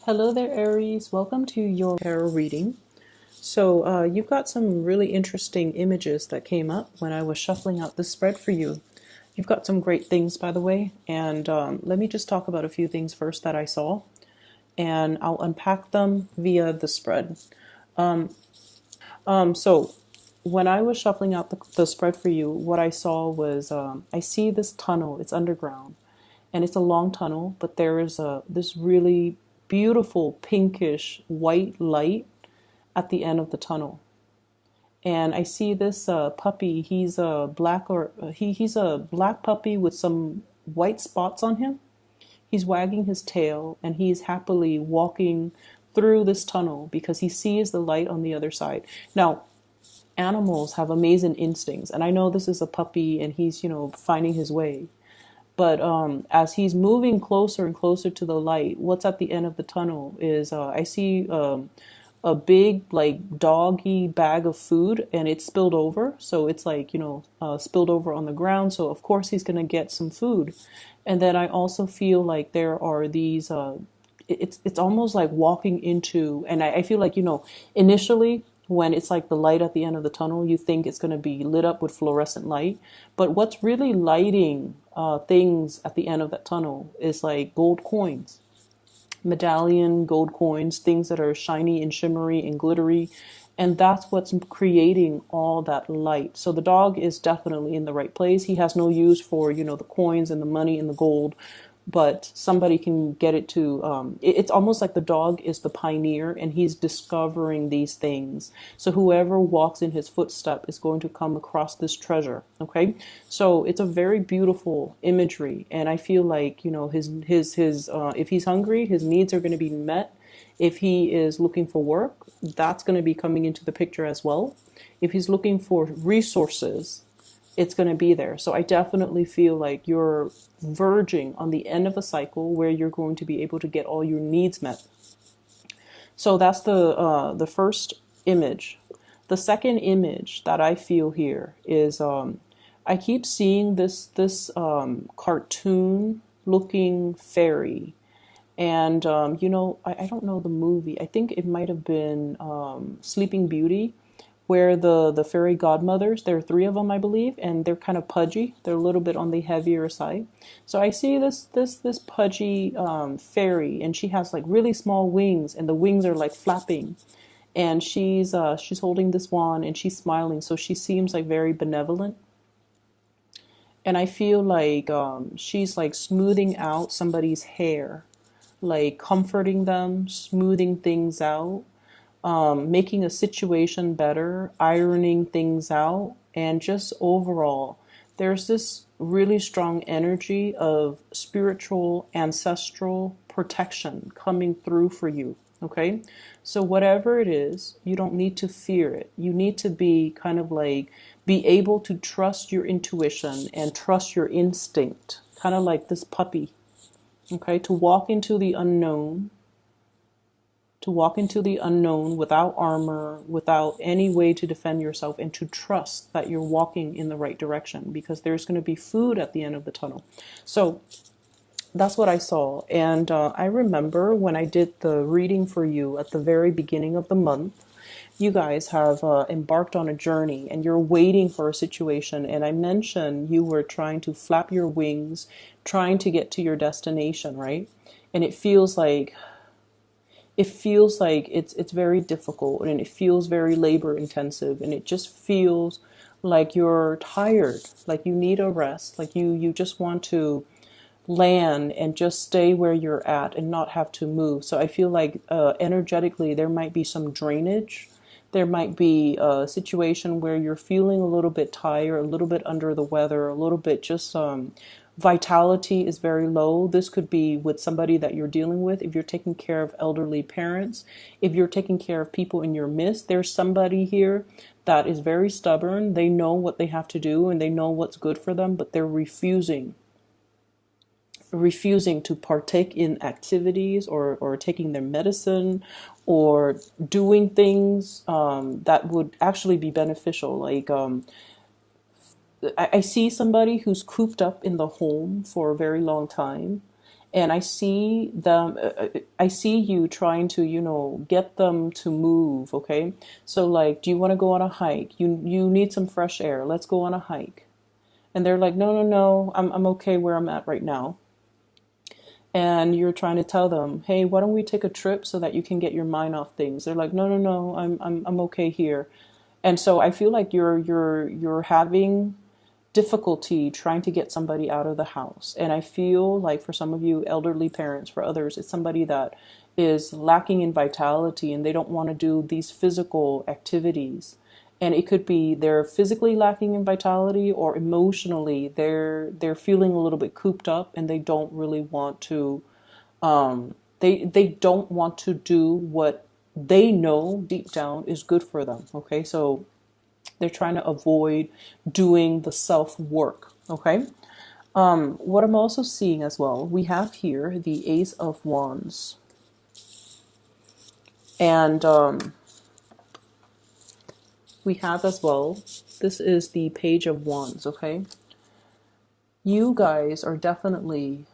Hello there, Aries. Welcome to your tarot reading. So, you've got some really interesting images that came up when I was shuffling out this spread for you. You've got some great things, by the way, and let me just talk about a few things first that I saw, and I'll unpack them via the spread. So, when I was shuffling out the spread for you, what I saw was I see this tunnel. It's underground, and it's a long tunnel, but there is this really beautiful pinkish white light at the end of the tunnel. And I see this puppy. He's a black he's a black puppy with some white spots on him. He's wagging his tail and he's happily walking through this tunnel because he sees the light on the other side. Now, animals have amazing instincts, and I know this is a puppy and he's, finding his way. But as he's moving closer and closer to the light, what's at the end of the tunnel is I see a big, like, doggy bag of food, and it's spilled over. So it's like, spilled over on the ground. So, of course, he's going to get some food. And then I also feel like there are these, it's almost like walking into, and I feel like, initially, when it's like the light at the end of the tunnel, you think it's going to be lit up with fluorescent light. But what's really lighting things at the end of that tunnel is like gold coins, medallion gold coins, things that are shiny and shimmery and glittery. And that's what's creating all that light. So the dog is definitely in the right place. He has no use for, the coins and the money and the gold, but somebody can get it to it's almost like the dog is the pioneer and he's discovering these things. So whoever walks in his footstep is going to come across this treasure. Okay, so it's a very beautiful imagery, and I feel like, his if he's hungry, his needs are going to be met. If he is looking for work, that's going to be coming into the picture as well. If he's looking for resources, it's going to be there. So I definitely feel like you're verging on the end of a cycle where you're going to be able to get all your needs met. So that's the first image. The second image that I feel here is I keep seeing this cartoon looking fairy. And I don't know the movie. I think it might have been Sleeping Beauty, where the fairy godmothers, there are three of them, I believe, and they're kind of pudgy. They're a little bit on the heavier side. So I see this pudgy fairy, and she has like really small wings, and the wings are like flapping. And she's holding this wand, and she's smiling, so she seems like very benevolent. And I feel like she's like smoothing out somebody's hair, like comforting them, smoothing things out, making a situation better, ironing things out, and just overall, there's this really strong energy of spiritual, ancestral protection coming through for you. Okay, so whatever it is, you don't need to fear it. You need to be kind of like be able to trust your intuition and trust your instinct, kind of like this puppy. Okay, to walk into the unknown without armor, without any way to defend yourself, and to trust that you're walking in the right direction because there's going to be food at the end of the tunnel. So that's what I saw. And I remember when I did the reading for you at the very beginning of the month, you guys have embarked on a journey and you're waiting for a situation. And I mentioned you were trying to flap your wings, trying to get to your destination, right? And it feels like it's very difficult, and it feels very labor intensive, and it just feels like you're tired, like you need a rest, like you just want to land and just stay where you're at and not have to move. So I feel like energetically there might be some drainage. There might be a situation where you're feeling a little bit tired, a little bit under the weather, a little bit just vitality is very low. This could be with somebody that you're dealing with. If you're taking care of elderly parents, if you're taking care of people in your midst, there's somebody here that is very stubborn. They know what they have to do and they know what's good for them, but they're refusing to partake in activities or taking their medicine or doing things that would actually be beneficial. Like I see somebody who's cooped up in the home for a very long time, And I see them, I see you trying to, get them to move. Okay. So like, do you want to go on a hike? You need some fresh air. Let's go on a hike. And they're like, no, no, no, I'm okay where I'm at right now. And you're trying to tell them, hey, why don't we take a trip so that you can get your mind off things? They're like, no, no, no, I'm okay here. And so I feel like you're having difficulty trying to get somebody out of the house. And I feel like for some of you elderly parents, for others, it's somebody that is lacking in vitality and they don't want to do these physical activities. And it could be they're physically lacking in vitality, or emotionally they're feeling a little bit cooped up and they don't really want to they don't want to do what they know deep down is good for them. Okay, so they're trying to avoid doing the self work. Okay. What I'm also seeing as well, we have here the Ace of Wands. And we have as well, this is the Page of Wands. Okay. You guys are definitely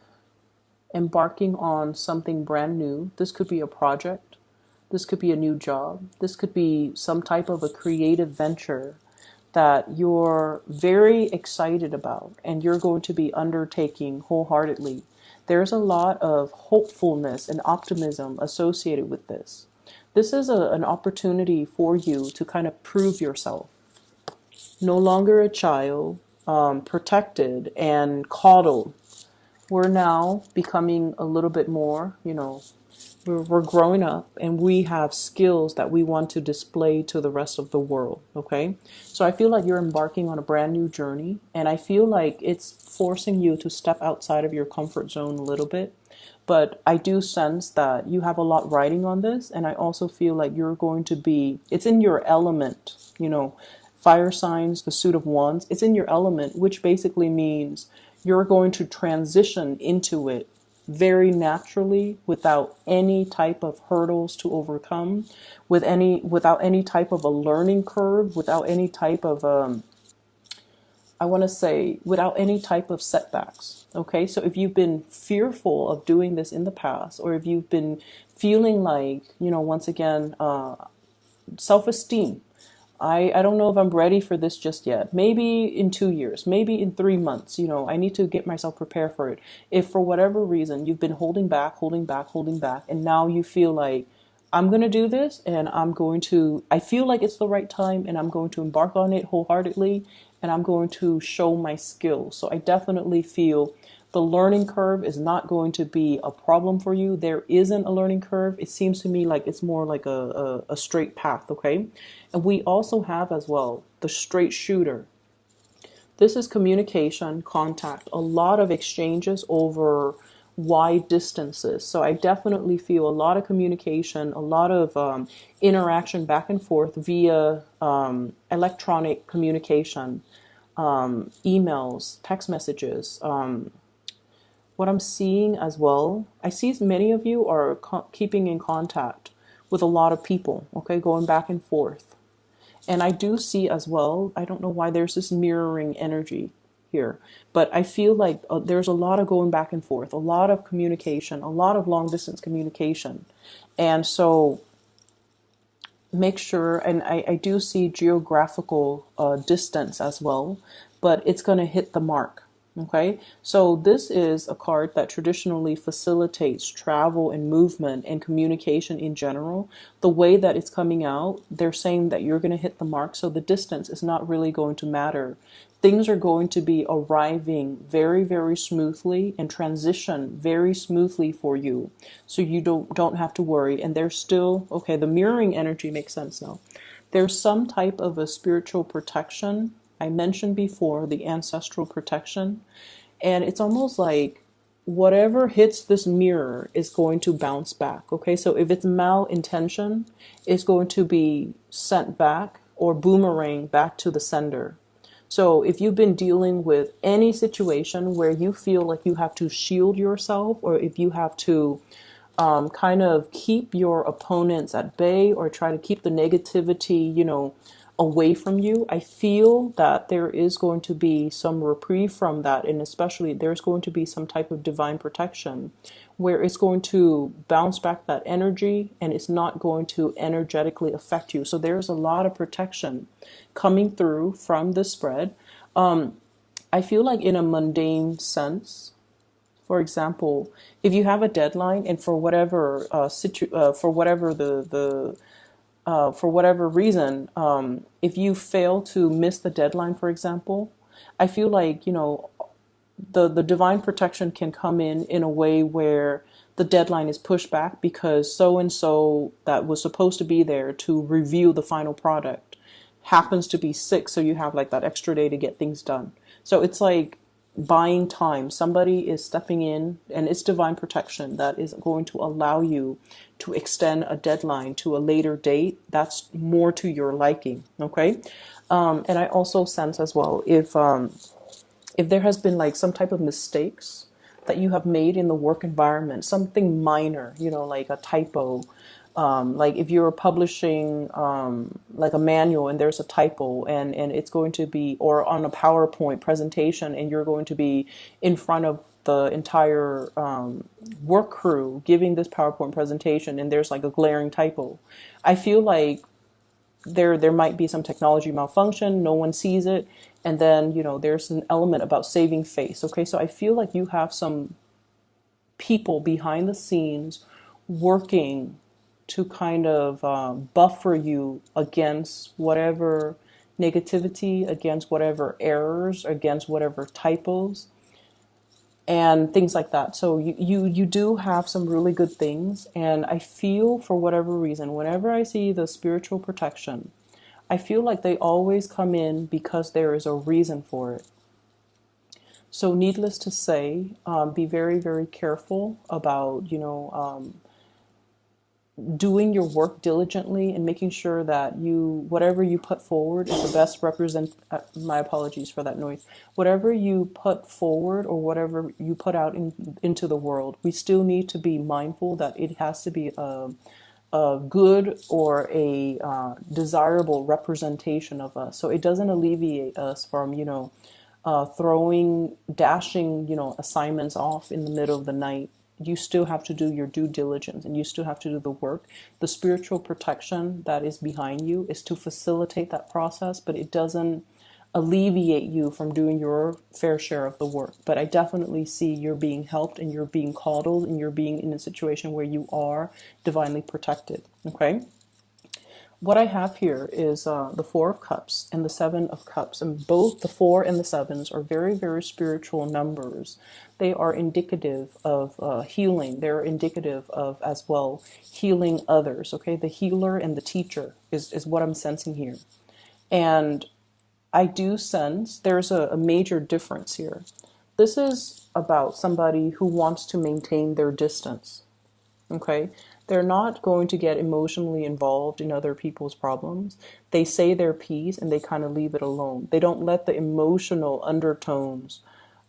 embarking on something brand new. This could be a project. This could be a new job. This could be some type of a creative venture that you're very excited about and you're going to be undertaking wholeheartedly. There's a lot of hopefulness and optimism associated with this. This is an opportunity for you to kind of prove yourself. No longer a child, protected and coddled. We're now becoming a little bit more, we're growing up and we have skills that we want to display to the rest of the world. Okay. So I feel like you're embarking on a brand new journey, and I feel like it's forcing you to step outside of your comfort zone a little bit. But I do sense that you have a lot riding on this. And I also feel like you're going to be, it's in your element, fire signs, the suit of wands, it's in your element, which basically means you're going to transition into it very naturally, without any type of hurdles to overcome, without any type of a learning curve, without any type of I want to say without any type of setbacks. Okay, so if you've been fearful of doing this in the past, or if you've been feeling like, once again, self-esteem, I don't know if I'm ready for this just yet. Maybe in 2 years, maybe in 3 months, I need to get myself prepared for it. If for whatever reason you've been holding back, holding back, holding back, and now you feel like I'm going to do this and I feel like it's the right time and I'm going to embark on it wholeheartedly and I'm going to show my skills. So I definitely feel the learning curve is not going to be a problem for you. There isn't a learning curve. It seems to me like it's more like a straight path, okay? And we also have as well the straight shooter. This is communication, contact, a lot of exchanges over wide distances. So I definitely feel a lot of communication, a lot of interaction back and forth via electronic communication, emails, text messages. What I'm seeing as well, I see many of you are keeping in contact with a lot of people, okay, going back and forth. And I do see as well, I don't know why there's this mirroring energy here, but I feel like there's a lot of going back and forth, a lot of communication, a lot of long distance communication. And so make sure, and I do see geographical distance as well, but it's going to hit the mark. Okay, so this is a card that traditionally facilitates travel and movement and communication in general. The way that it's coming out, they're saying that you're going to hit the mark, so the distance is not really going to matter. Things are going to be arriving very, very smoothly and transition very smoothly for you. So you don't have to worry. And there's still, okay, the mirroring energy makes sense now. There's some type of a spiritual protection. I mentioned before the ancestral protection, and it's almost like whatever hits this mirror is going to bounce back. Okay, so if it's malintention, it's going to be sent back or boomerang back to the sender. So if you've been dealing with any situation where you feel like you have to shield yourself, or if you have to kind of keep your opponents at bay or try to keep the negativity, away from you. I feel that there is going to be some reprieve from that, and especially there's going to be some type of divine protection where it's going to bounce back that energy and it's not going to energetically affect you. So there's a lot of protection coming through from the spread. I feel like in a mundane sense, for example, if you have a deadline and for whatever for whatever reason, if you fail to miss the deadline, for example, I feel like, the divine protection can come in a way where the deadline is pushed back because so and so that was supposed to be there to review the final product happens to be sick, so you have like that extra day to get things done. So it's like buying time. Somebody is stepping in, and it's divine protection that is going to allow you to extend a deadline to a later date that's more to your liking. Okay. And I also sense as well, if there has been like some type of mistakes that you have made in the work environment, something minor, like a typo, like if you're publishing like a manual and there's a typo, and it's going to be, or on a PowerPoint presentation, and you're going to be in front of the entire work crew giving this PowerPoint presentation, and there's like a glaring typo. I feel like there might be some technology malfunction, no one sees it, and then there's an element about saving face. Okay, so I feel like you have some people behind the scenes working to kind of buffer you against whatever negativity, against whatever errors, against whatever typos and things like that. So you do have some really good things. And I feel, for whatever reason, whenever I see the spiritual protection, I feel like they always come in because there is a reason for it. So needless to say, be very, very careful about, doing your work diligently and making sure that whatever you put forward is the best my apologies for that noise. Whatever you put forward or whatever you put out into the world, we still need to be mindful that it has to be a good or a desirable representation of us. So it doesn't alleviate us from, dashing, assignments off in the middle of the night. You still have to do your due diligence and you still have to do the work. The spiritual protection that is behind you is to facilitate that process, but it doesn't alleviate you from doing your fair share of the work. But I definitely see you're being helped and you're being coddled and you're being in a situation where you are divinely protected. Okay? What I have here is the Four of Cups and the Seven of Cups, and both the four and the sevens are very, very spiritual numbers. They are indicative of healing. They're indicative of, as well, healing others. Okay, the healer and the teacher is what I'm sensing here. And I do sense there's a major difference here. This is about somebody who wants to maintain their distance. Okay, they're not going to get emotionally involved in other people's problems. They say their piece and they kind of leave it alone. They don't let the emotional undertones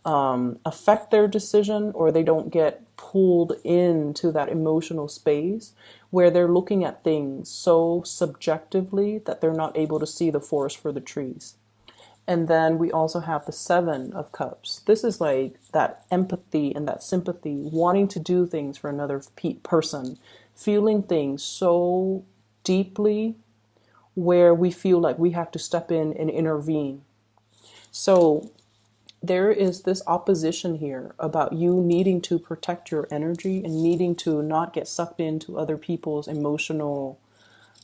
affect their decision, or they don't get pulled into that emotional space where they're looking at things so subjectively that they're not able to see the forest for the trees. And then we also have the Seven of Cups. This is like that empathy and that sympathy, wanting to do things for another person, feeling things so deeply where we feel like we have to step in and intervene. So there is this opposition here about you needing to protect your energy and needing to not get sucked into other people's emotional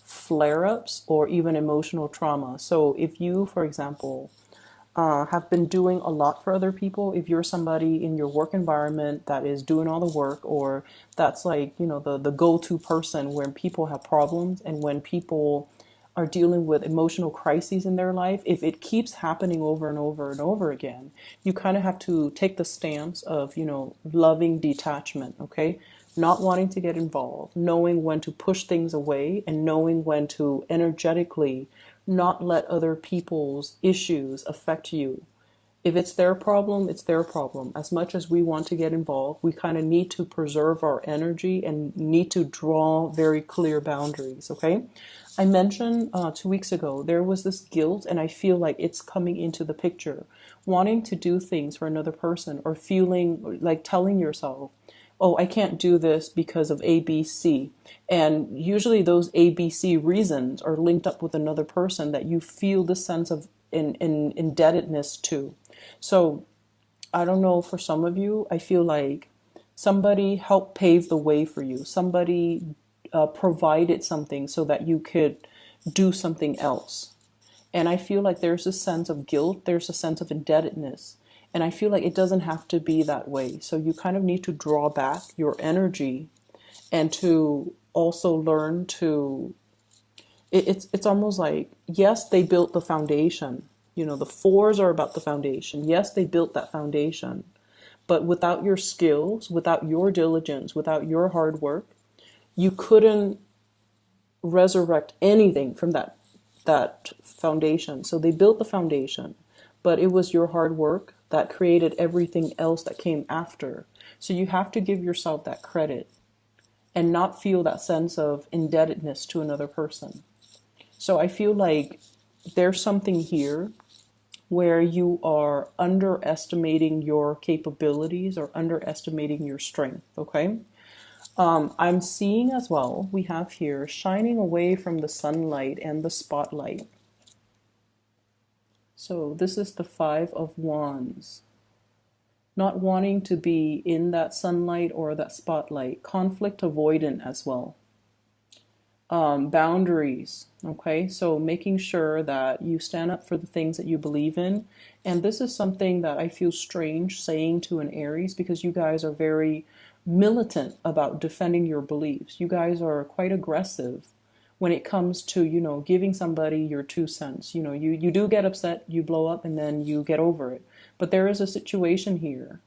flare-ups or even emotional trauma. So if you, for example, have been doing a lot for other people, if you're somebody in your work environment that is doing all the work, or that's like, the go-to person when people have problems and when people are dealing with emotional crises in their life, if it keeps happening over and over and over again, you kind of have to take the stance of, loving detachment, okay? Not wanting to get involved, knowing when to push things away, and knowing when to energetically not let other people's issues affect you If it's their problem, it's their problem. As much as we want to get involved, we kind of need to preserve our energy and need to draw very clear boundaries, okay? I mentioned 2 weeks ago, there was this guilt, and I feel like it's coming into the picture. Wanting to do things for another person, or feeling like telling yourself, oh, I can't do this because of A, B, C. And usually those A, B, C reasons are linked up with another person that you feel the sense of indebtedness to. So I don't know, for some of you, I feel like somebody helped pave the way for you. Somebody provided something so that you could do something else. And I feel like there's a sense of guilt, there's a sense of indebtedness. And I feel like it doesn't have to be that way. So you kind of need to draw back your energy and to also learn to, it's almost like, yes, they built the foundation. You know, the fours are about the foundation. Yes, they built that foundation. But without your skills, without your diligence, without your hard work, you couldn't resurrect anything from that foundation. So they built the foundation, but it was your hard work that created everything else that came after. So you have to give yourself that credit and not feel that sense of indebtedness to another person. So I feel like there's something here where you are underestimating your capabilities or underestimating your strength, okay? I'm seeing as well, we have here shining away from the sunlight and the spotlight. So this is the Five of Wands. Not wanting to be in that sunlight or that spotlight. Conflict avoidant as well. Boundaries, okay? So making sure that you stand up for the things that you believe in. And this is something that I feel strange saying to an Aries, because you guys are very militant about defending your beliefs. You guys are quite aggressive when it comes to, giving somebody your 2 cents. You do get upset, you blow up, and then you get over it. But there is a situation here.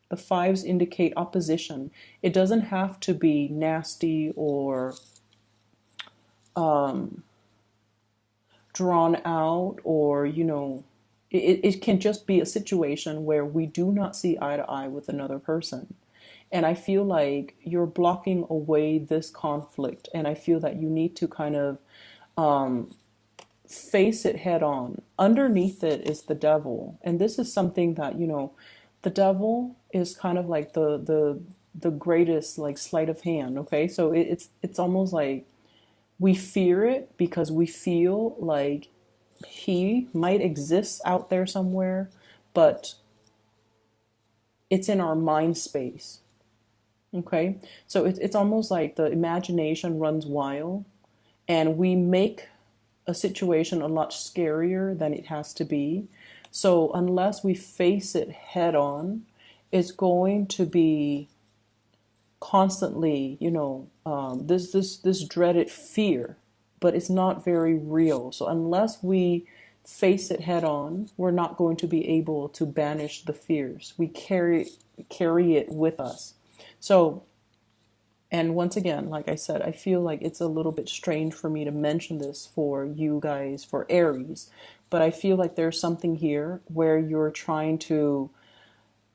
The fives indicate opposition. It doesn't have to be nasty or drawn out, or it can just be a situation where we do not see eye to eye with another person. And I feel like you're blocking away this conflict, and I feel that you need to kind of face it head on. Underneath it is the devil, and this is something that the devil is kind of like the greatest like sleight of hand. Okay, so it's almost like we fear it because we feel like he might exist out there somewhere, but it's in our mind space. Okay, so it's almost like the imagination runs wild, and we make a situation a lot scarier than it has to be. So unless we face it head on, it's going to be constantly, this dreaded fear, but it's not very real. So unless we face it head on, we're not going to be able to banish the fears. We carry it with us. So, and once again, like I said, I feel like it's a little bit strange for me to mention this for you guys, for Aries, but I feel like there's something here where you're trying to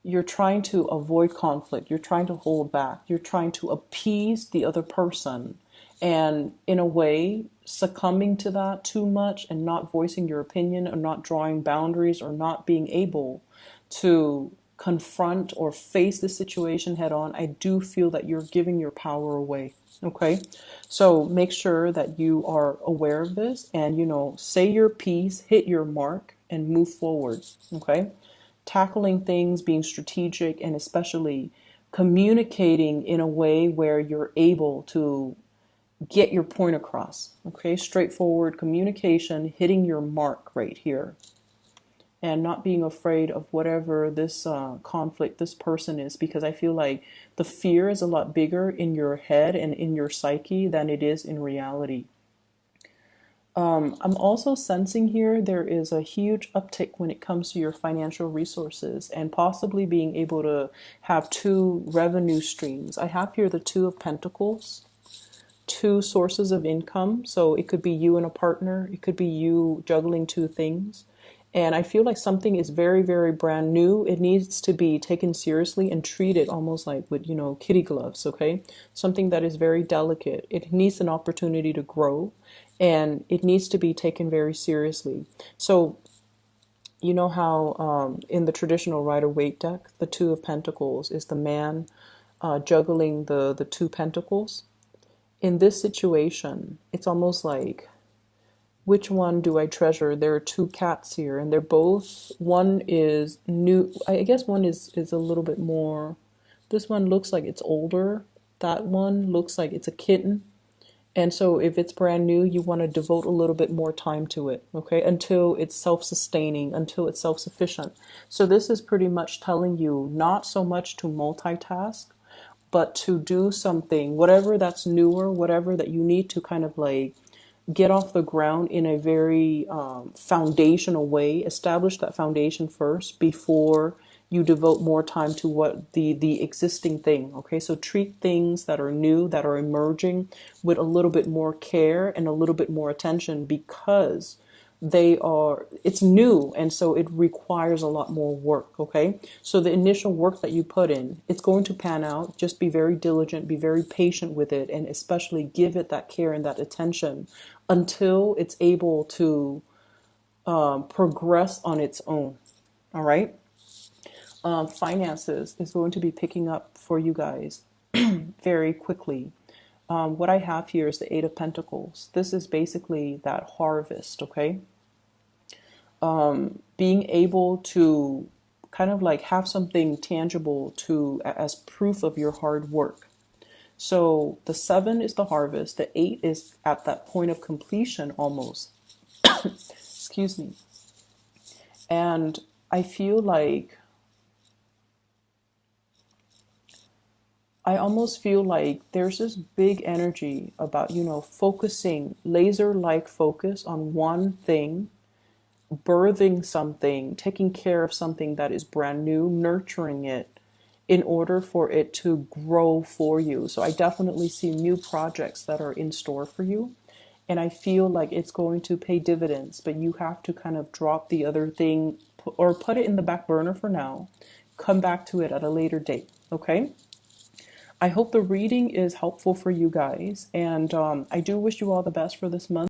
avoid conflict. You're trying to hold back. You're trying to appease the other person. And in a way, succumbing to that too much and not voicing your opinion, or not drawing boundaries, or not being able to confront or face the situation head on, I do feel that you're giving your power away. Okay, so make sure that you are aware of this, and say your piece, hit your mark, and move forward. Okay, tackling things, being strategic, and especially communicating in a way where you're able to get your point across. Okay, straightforward communication, hitting your mark right here, and not being afraid of whatever this conflict, this person is, because I feel like the fear is a lot bigger in your head and in your psyche than it is in reality. I'm also sensing here there is a huge uptick when it comes to your financial resources, and possibly being able to have two revenue streams. I have here the Two of Pentacles, two sources of income. So it could be you and a partner. It could be you juggling two things. And I feel like something is very, very brand new. It needs to be taken seriously and treated almost like with, kitty gloves, okay? Something that is very delicate. It needs an opportunity to grow and it needs to be taken very seriously. So, you know how in the traditional Rider-Waite deck, the Two of Pentacles is the man juggling the two pentacles? In this situation, it's almost like, which one do I treasure? There are two cats here, and they're both, one is new. I guess one is a little bit more, this one looks like it's older. That one looks like it's a kitten. And so if it's brand new, you want to devote a little bit more time to it, okay? Until it's self-sustaining, until it's self-sufficient. So this is pretty much telling you not so much to multitask, but to do something, whatever that's newer, whatever that you need to kind of like get off the ground in a very foundational way. Establish that foundation first before you devote more time to what the existing thing. Okay, so treat things that are new, that are emerging, with a little bit more care and a little bit more attention, because it's new, and so it requires a lot more work. Okay, so the initial work that you put in, it's going to pan out. Just be very diligent, be very patient with it, and especially give it that care and that attention until it's able to progress on its own. All right. Finances is going to be picking up for you guys very quickly. What I have here is the Eight of Pentacles. This is basically that harvest, okay? Being able to kind of like have something tangible to as proof of your hard work. So the 7 is the harvest. The 8 is at that point of completion almost. Excuse me. And I feel like I almost feel like there's this big energy about, focusing, laser-like focus on one thing, birthing something, taking care of something that is brand new, nurturing it in order for it to grow for you. So I definitely see new projects that are in store for you. And I feel like it's going to pay dividends, but you have to kind of drop the other thing or put it in the back burner for now. Come back to it at a later date, okay? I hope the reading is helpful for you guys, and I do wish you all the best for this month.